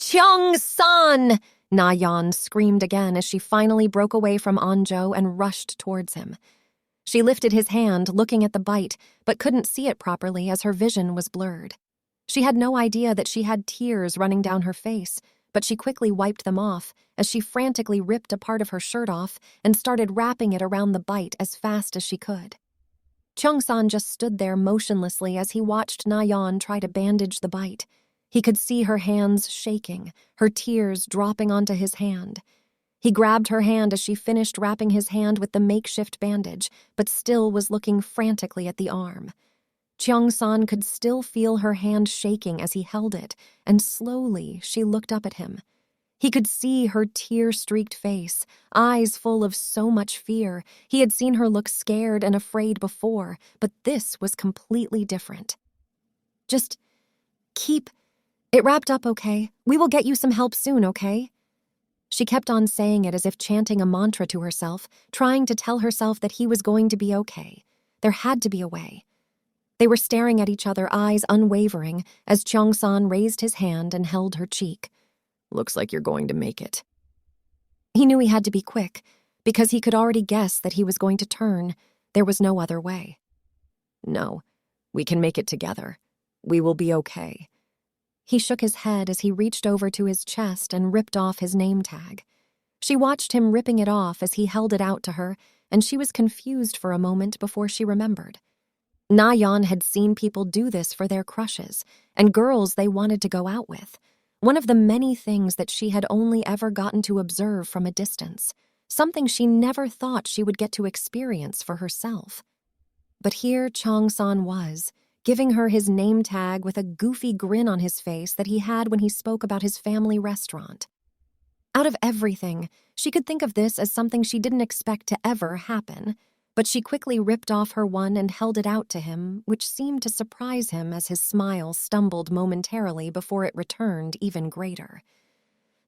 Cheong-san! Na-Yeon screamed again as she finally broke away from Anjo and rushed towards him. She lifted his hand, looking at the bite, but couldn't see it properly as her vision was blurred. She had no idea that she had tears running down her face, but she quickly wiped them off as she frantically ripped a part of her shirt off and started wrapping it around the bite as fast as she could. Cheong-san just stood there motionlessly as he watched Na-Yeon try to bandage the bite. He could see her hands shaking, her tears dropping onto his hand. He grabbed her hand as she finished wrapping his hand with the makeshift bandage, but still was looking frantically at the arm. Cheong-san could still feel her hand shaking as he held it, and slowly she looked up at him. He could see her tear-streaked face, eyes full of so much fear. He had seen her look scared and afraid before, but this was completely different. Just keep it wrapped up, okay? We will get you some help soon, okay? She kept on saying it as if chanting a mantra to herself, trying to tell herself that he was going to be okay. There had to be a way. They were staring at each other, eyes unwavering, as Cheong-san raised his hand and held her cheek. Looks like you're going to make it. He knew he had to be quick, because he could already guess that he was going to turn. There was no other way. No, we can make it together. We will be okay. He shook his head as he reached over to his chest and ripped off his name tag. She watched him ripping it off as he held it out to her, and she was confused for a moment before she remembered. Na-Yeon had seen people do this for their crushes and girls they wanted to go out with. One of the many things that she had only ever gotten to observe from a distance, something she never thought she would get to experience for herself. But here Cheong-san was, giving her his name tag with a goofy grin on his face that he had when he spoke about his family restaurant. Out of everything, she could think of this as something she didn't expect to ever happen, but she quickly ripped off her one and held it out to him, which seemed to surprise him as his smile stumbled momentarily before it returned even greater.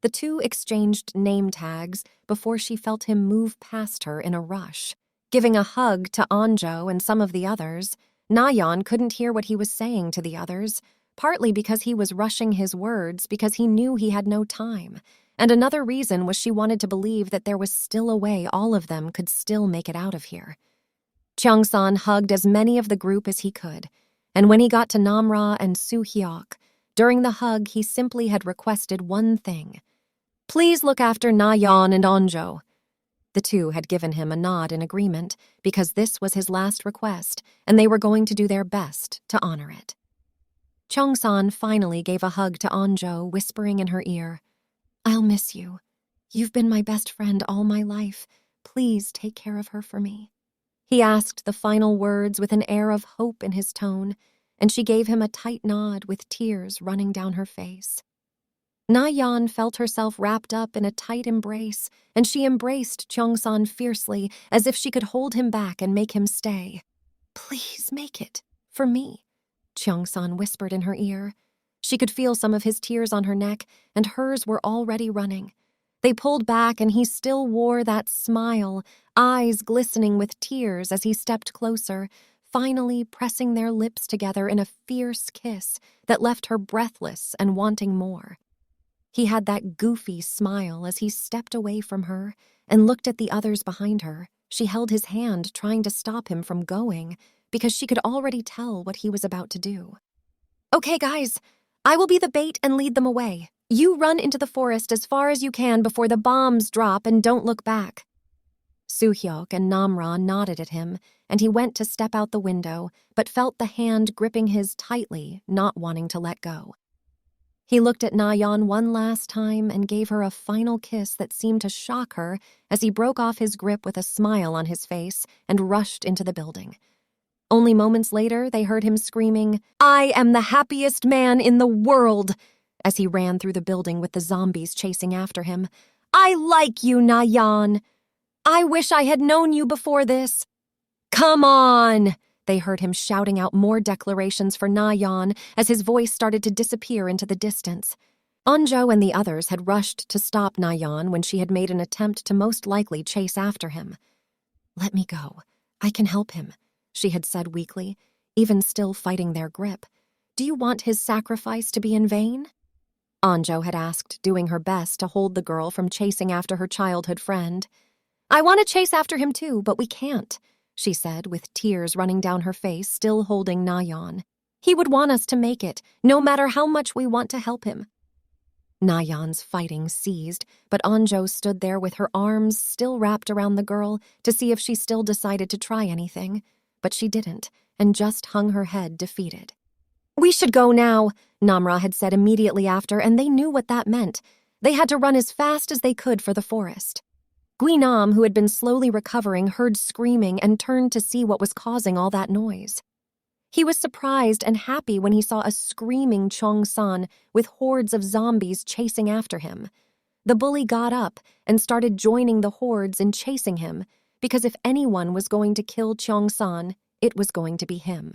The two exchanged name tags before she felt him move past her in a rush. Giving a hug to Anjo and some of the others, Na-Yeon couldn't hear what he was saying to the others, partly because he was rushing his words because he knew he had no time, and another reason was she wanted to believe that there was still a way all of them could still make it out of here. Cheong-san hugged as many of the group as he could, and when he got to Namra and Soo-hyuk, during the hug he simply had requested one thing. Please look after Na-Yeon and Anjo. The two had given him a nod in agreement because this was his last request, and they were going to do their best to honor it. Cheong-san finally gave a hug to Anjo, whispering in her ear, I'll miss you. You've been my best friend all my life. Please take care of her for me. He asked the final words with an air of hope in his tone, and she gave him a tight nod with tears running down her face. Na-Yeon felt herself wrapped up in a tight embrace, and she embraced Cheong-san fiercely as if she could hold him back and make him stay. Please make it, for me, Cheong-san whispered in her ear. She could feel some of his tears on her neck, and hers were already running. They pulled back, and he still wore that smile, eyes glistening with tears as he stepped closer, finally pressing their lips together in a fierce kiss that left her breathless and wanting more. He had that goofy smile as he stepped away from her and looked at the others behind her. She held his hand, trying to stop him from going, because she could already tell what he was about to do. Okay, guys, I will be the bait and lead them away. You run into the forest as far as you can before the bombs drop and don't look back. Soo-hyuk and Namra nodded at him, and he went to step out the window, but felt the hand gripping his tightly, not wanting to let go. He looked at Na-Yeon one last time and gave her a final kiss that seemed to shock her as he broke off his grip with a smile on his face and rushed into the building. Only moments later, they heard him screaming, I am the happiest man in the world, as he ran through the building with the zombies chasing after him. I like you, Na-Yeon. I wish I had known you before this. Come on! They heard him shouting out more declarations for Na-Yeon as his voice started to disappear into the distance. Anjo and the others had rushed to stop Na-Yeon when she had made an attempt to most likely chase after him. Let me go. I can help him, she had said weakly, even still fighting their grip. Do you want his sacrifice to be in vain? Anjo had asked, doing her best to hold the girl from chasing after her childhood friend. I want to chase after him too, but we can't, she said, with tears running down her face, still holding Na-Yeon. He would want us to make it, no matter how much we want to help him. Na-Yeon's fighting ceased, but Anjo stood there with her arms still wrapped around the girl to see if she still decided to try anything. But she didn't, and just hung her head defeated. We should go now, Namra had said immediately after, and they knew what that meant. They had to run as fast as they could for the forest. Guinam, who had been slowly recovering, heard screaming and turned to see what was causing all that noise. He was surprised and happy when he saw a screaming Cheong-san with hordes of zombies chasing after him. The bully got up and started joining the hordes in chasing him, because if anyone was going to kill Cheong-san, it was going to be him.